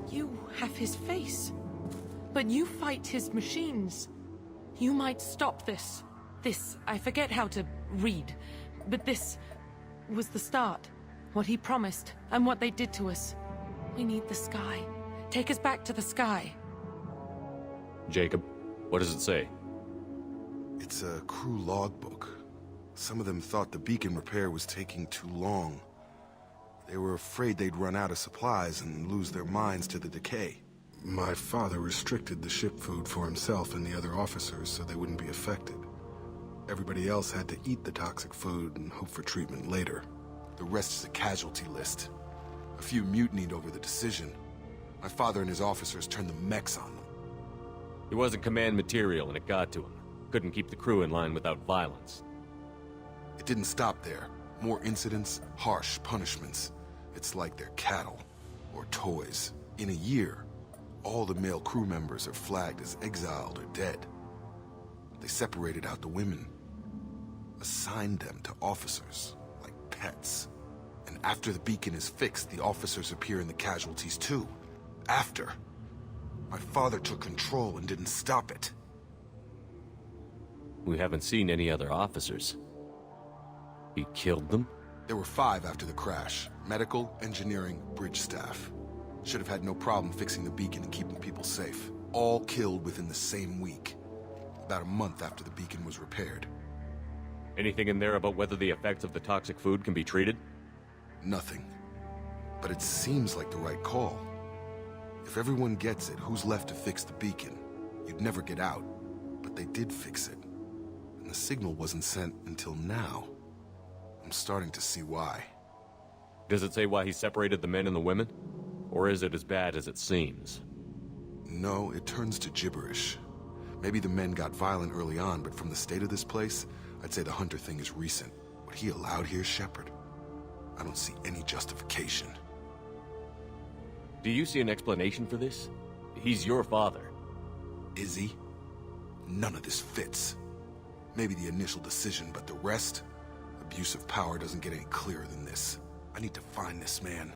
You have his face. But you fight his machines. You might stop this. This, I forget how to read, but this was the start. What he promised, and what they did to us. We need the sky. Take us back to the sky. Jacob, what does it say? It's a crew logbook. Some of them thought the beacon repair was taking too long. They were afraid they'd run out of supplies and lose their minds to the decay. My father restricted the ship food for himself and the other officers so they wouldn't be affected. Everybody else had to eat the toxic food and hope for treatment later. The rest is a casualty list. A few mutinied over the decision. My father and his officers turned the mechs on them. He wasn't command material and it got to him. Couldn't keep the crew in line without violence. It didn't stop there. More incidents, harsh punishments. It's like they're cattle, or toys. In a year, all the male crew members are flagged as exiled or dead. They separated out the women, assigned them to officers, like pets. And after the beacon is fixed, the officers appear in the casualties too. After. My father took control and didn't stop it. We haven't seen any other officers. He killed them? There were 5 after the crash. Medical, engineering, bridge staff. Should have had no problem fixing the beacon and keeping people safe. All killed within the same week. About a month after the beacon was repaired. Anything in there about whether the effects of the toxic food can be treated? Nothing. But it seems like the right call. If everyone gets it, who's left to fix the beacon? You'd never get out. But they did fix it. And the signal wasn't sent until now. I'm starting to see why. Does it say why he separated the men and the women? Or is it as bad as it seems? No, it turns to gibberish. Maybe the men got violent early on, but from the state of this place, I'd say the Hunter thing is recent. What he allowed here, Shepard? I don't see any justification. Do you see an explanation for this? He's your father. Is he? None of this fits. Maybe the initial decision, but the rest? Abuse of power doesn't get any clearer than this. I need to find this man.